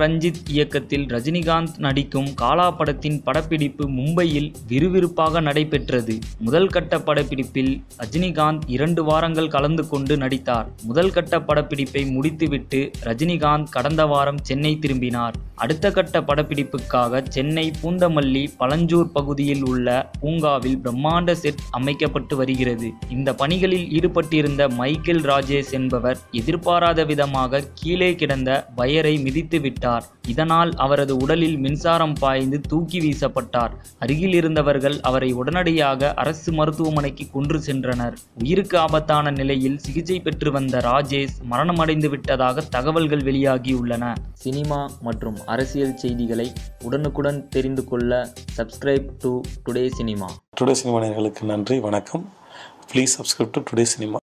ரஞ்சித் இயக்கத்தில் ரஜினிகாந்த் நடிக்கும் காலா படத்தின் படப்பிடிப்பு மும்பையில் விறுவிறுப்பாக நடைபெற்றது. முதல் கட்ட படப்பிடிப்பில் ரஜினிகாந்த் 2 வாரங்கள் கலந்து கொண்டு நடித்தார். முதல் கட்ட படப்பிடிப்பை முடித்துவிட்டு ரஜினிகாந்த் கடந்த வாரம் சென்னை திரும்பினார். அடுத்த கட்ட படப்பிடிப்புக்காக சென்னை பூந்தமல்லி பழஞ்சூர் பகுதியில் உள்ள பூங்காவில் பிரம்மாண்ட செட் அமைக்கப்பட்டு வருகிறது. இந்த பணிகளில் ஈடுபட்டிருந்த மைக்கேல் ராஜேஷ் என்பவர் எதிர்பாராத விதமாக கீழே கிடந்த வயரை மிதித்து விட்டார். இதனால் அவரது உடலில் மின்சாரம் பாய்ந்து தூக்கி வீசப்பட்டார். அருகில் இருந்தவர்கள் அவரை உடனடியாக அரசு மருத்துவமனைக்கு கொண்டு சென்றனர். உயிருக்கு ஆபத்தான நிலையில் சிகிச்சை பெற்று வந்த ராஜேஷ் மரணமடைந்து விட்டதாக தகவல்கள் வெளியாகியுள்ளன. சினிமா மற்றும் அரசியல் செய்திகளை உடனுக்குடன் தெரிந்து கொள்ள subscribe to today cinema. Today cinema நேயர்களுக்கு நன்றி, வணக்கம். Please subscribe to today cinema.